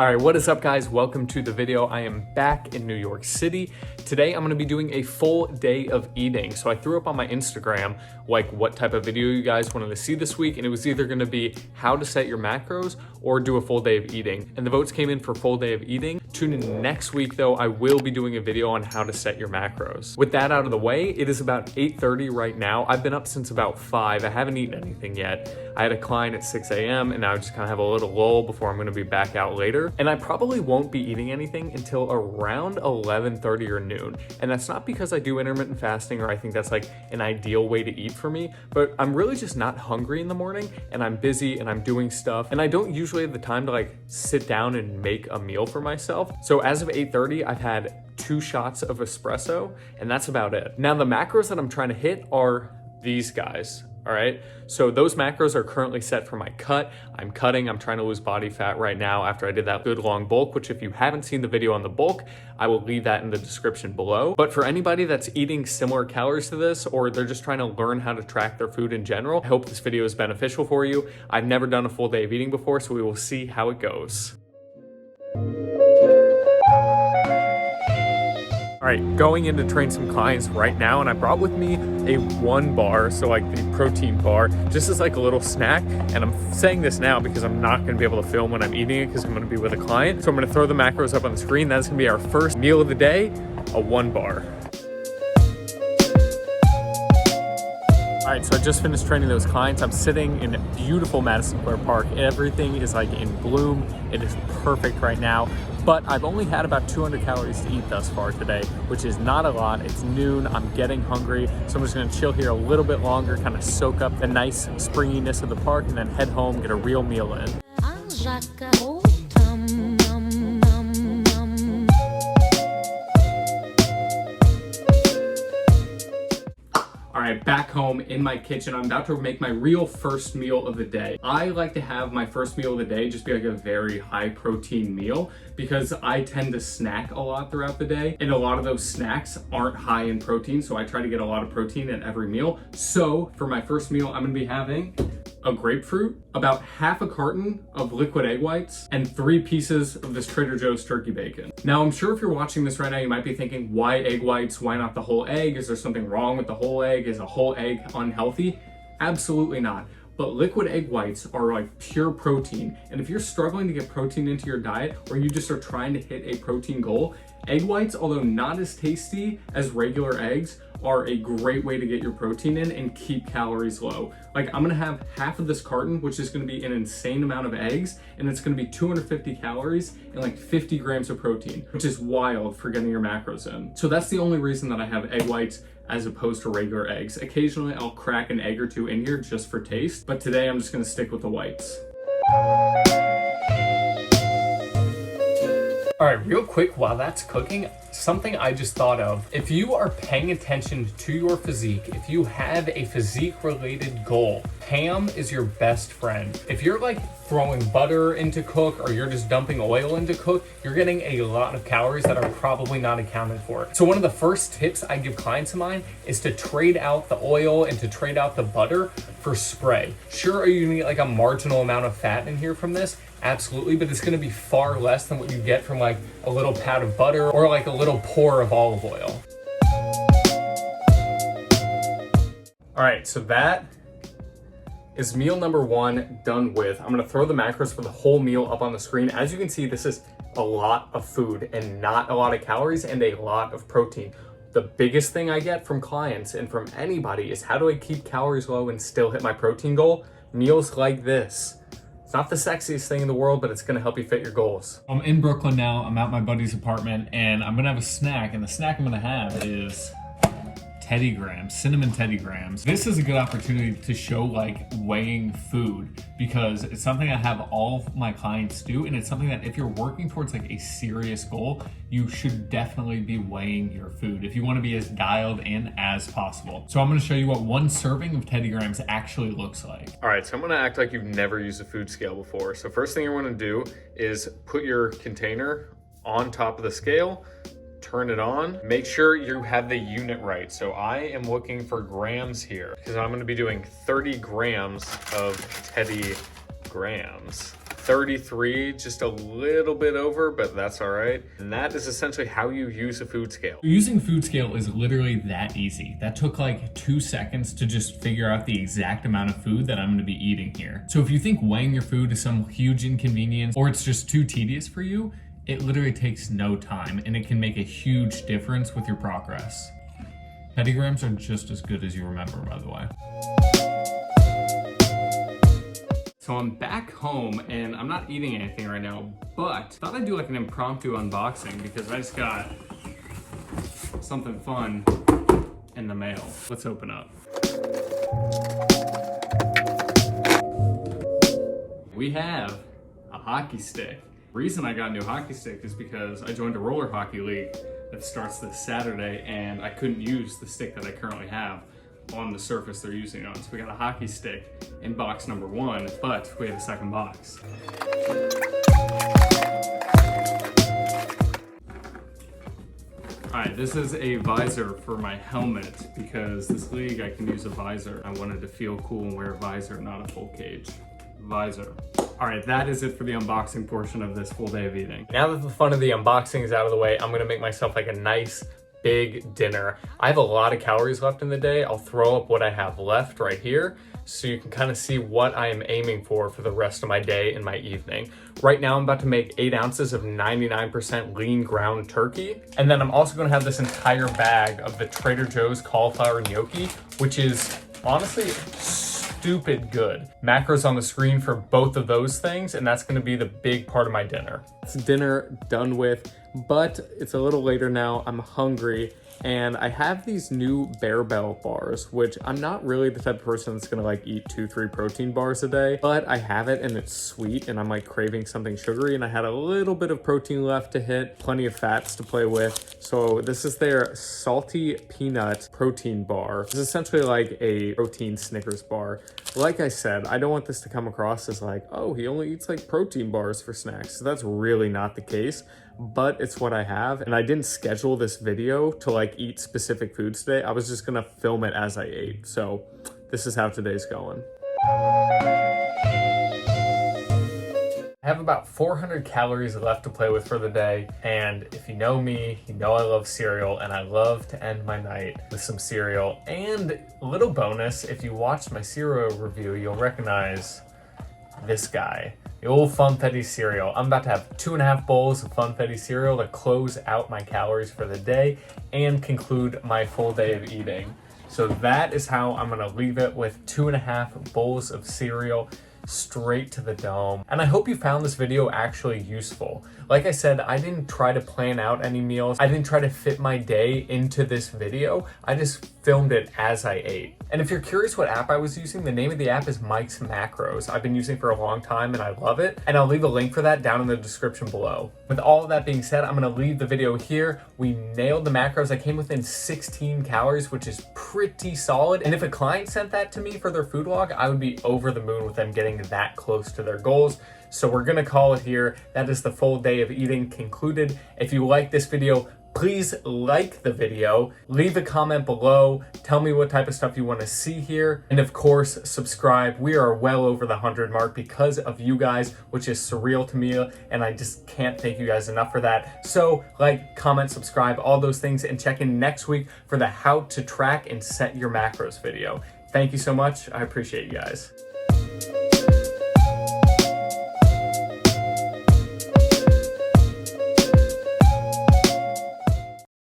All right, what is up guys? Welcome to the video. I am back in New York City. Today I'm gonna be doing a full day of eating. So I threw up on my Instagram like what type of video you guys wanted to see this week, and it was either gonna be how to set your macros or do a full day of eating. And the votes came in for full day of eating. Tune in next week though, I will be doing a video on how to set your macros. With that out of the way, it is about 8:30 right now. I've been up since about 5. I haven't eaten anything yet. I had a client at 6 a.m. and now I just kind of have a little lull before I'm gonna be back out later. And I probably won't be eating anything until around 11:30 or noon. And that's not because I do intermittent fasting or I think that's like an ideal way to eat for me, but I'm really just not hungry in the morning and I'm busy and I'm doing stuff. And I don't usually have the time to like sit down and make a meal for myself. So as of 8:30, I've had 2 shots of espresso and that's about it. Now the macros that I'm trying to hit are these guys. All right, so those macros are currently set for my cut. I'm cutting, I'm trying to lose body fat right now after I did that good long bulk, which if you haven't seen the video on the bulk, I will leave that in the description below. But for anybody that's eating similar calories to this, or they're just trying to learn how to track their food in general, I hope this video is beneficial for you. I've never done a full day of eating before, so we will see how it goes. All right, going in to train some clients right now, and I brought with me a 1 bar, so like the protein bar, just as like a little snack. And I'm saying this now because I'm not gonna be able to film when I'm eating it because I'm gonna be with a client. So I'm gonna throw the macros up on the screen. That's gonna be our first meal of the day, a 1 bar. All right, so I just finished training those clients. I'm sitting in beautiful Madison Square Park. Everything is like in bloom. It is perfect right now. But I've only had about 200 calories to eat thus far today, which is not a lot. It's noon, I'm getting hungry. So I'm just gonna chill here a little bit longer, kind of soak up the nice springiness of the park and then head home, get a real meal in. All right, back home in my kitchen. I'm about to make my real first meal of the day. I like to have my first meal of the day just be like a very high protein meal because I tend to snack a lot throughout the day and a lot of those snacks aren't high in protein. So I try to get a lot of protein at every meal. So for my first meal, I'm gonna be having a grapefruit, about half a carton of liquid egg whites, and 3 pieces of this Trader Joe's turkey bacon. Now, I'm sure if you're watching this right now, you might be thinking, why egg whites? Why not the whole egg? Is there something wrong with the whole egg? Is a whole egg unhealthy? Absolutely not. But liquid egg whites are like pure protein. And if you're struggling to get protein into your diet, or you just are trying to hit a protein goal, egg whites, although not as tasty as regular eggs, are a great way to get your protein in and keep calories low. Like I'm gonna have half of this carton, which is gonna be an insane amount of eggs, and it's gonna be 250 calories and like 50 grams of protein, which is wild for getting your macros in. So that's the only reason that I have egg whites as opposed to regular eggs. Occasionally I'll crack an egg or 2 in here just for taste, but today I'm just gonna stick with the whites. All right, real quick, while that's cooking, something I just thought of. If you are paying attention to your physique, if you have a physique-related goal, ham is your best friend. If you're like throwing butter into cook or you're just dumping oil into cook, you're getting a lot of calories that are probably not accounted for. So one of the first tips I give clients of mine is to trade out the oil and to trade out the butter for spray. Sure, are you gonna get like a marginal amount of fat in here from this? Absolutely, but it's gonna be far less than what you get from like a little pat of butter or like a little pour of olive oil. All right, so that is meal number 1 done with. I'm gonna throw the macros for the whole meal up on the screen. As you can see, this is a lot of food and not a lot of calories and a lot of protein. The biggest thing I get from clients and from anybody is how do I keep calories low and still hit my protein goal? Meals like this. Not the sexiest thing in the world, but it's gonna help you fit your goals. I'm in Brooklyn now, I'm at my buddy's apartment, and I'm gonna have a snack, and the snack I'm gonna have is Teddy Grahams, cinnamon Teddy Grahams. This is a good opportunity to show like weighing food because it's something I have all of my clients do, and it's something that if you're working towards like a serious goal, you should definitely be weighing your food if you want to be as dialed in as possible. So I'm going to show you what 1 serving of Teddy Grahams actually looks like. All right, so I'm going to act like you've never used a food scale before. So first thing you want to do is put your container on top of the scale, turn it on, make sure you have the unit right. So I am looking for grams here because I'm going to be doing 30 grams of Teddy Grahams. 33, just a little bit over, but that's all right. And that is essentially how you use a food scale. Using food scale is literally that easy. That took like 2 seconds to just figure out the exact amount of food that I'm gonna be eating here. So if you think weighing your food is some huge inconvenience or it's just too tedious for you, it literally takes no time and it can make a huge difference with your progress. Petagrams are just as good as you remember, by the way. So I'm back home and I'm not eating anything right now, but thought I'd do like an impromptu unboxing because I just got something fun in the mail. Let's open up. We have a hockey stick. The reason I got a new hockey stick is because I joined a roller hockey league that starts this Saturday and I couldn't use the stick that I currently have on the surface they're using on. So we got a hockey stick in box number 1, but we have a second box. All right, this is a visor for my helmet because this league I can use a visor. I wanted to feel cool and wear a visor, not a full cage. Visor. All right, that is it for the unboxing portion of this full day of eating. Now that the fun of the unboxing is out of the way, I'm gonna make myself like a nice big dinner. I have a lot of calories left in the day. I'll throw up what I have left right here so you can kind of see what I am aiming for the rest of my day and my evening. Right now, I'm about to make 8 ounces of 99% lean ground turkey. And then I'm also gonna have this entire bag of the Trader Joe's cauliflower gnocchi, which is honestly stupid good. Macros on the screen for both of those things, and that's gonna be the big part of my dinner. It's dinner done with, but it's a little later now. I'm hungry, and I have these new Barbell bars, which I'm not really the type of person that's gonna like eat 2-3 protein bars a day, but I have it and it's sweet and I'm like craving something sugary, and I had a little bit of protein left to hit, plenty of fats to play with. So this is their salty peanut protein bar. It's essentially like a protein Snickers bar. Like I said, I don't want this to come across as like, oh, he only eats like protein bars for snacks. So that's really not the case, but it's what I have. And I didn't schedule this video to like eat specific foods today. I was just gonna film it as I ate. So this is how today's going. I have about 400 calories left to play with for the day, and if you know me, you know I love cereal, and I love to end my night with some cereal. And a little bonus, if you watched my cereal review, you'll recognize this guy, the old Funfetti cereal. I'm about to have 2.5 bowls of Funfetti cereal to close out my calories for the day and conclude my full day of eating. So that is how I'm gonna leave it, with 2.5 bowls of cereal straight to the dome. And I hope you found this video actually useful. Like I said, I didn't try to plan out any meals. I didn't try to fit my day into this video. I just filmed it as I ate. And if you're curious what app I was using, the name of the app is Mike's Macros. I've been using it for a long time and I love it. And I'll leave a link for that down in the description below. With all of that being said, I'm gonna leave the video here. We nailed the macros. I came within 16 calories, which is pretty solid. And if a client sent that to me for their food log, I would be over the moon with them getting that close to their goals. So we're gonna call it here. That is the full day of eating concluded. If you like this video, please like the video, leave a comment below, tell me what type of stuff you want to see here, and of course, subscribe. We are well over the 100 mark because of you guys, which is surreal to me, and I just can't thank you guys enough for that. So like, comment, subscribe, all those things, and check in next week for the how to track and set your macros video. Thank you so much. I appreciate you guys.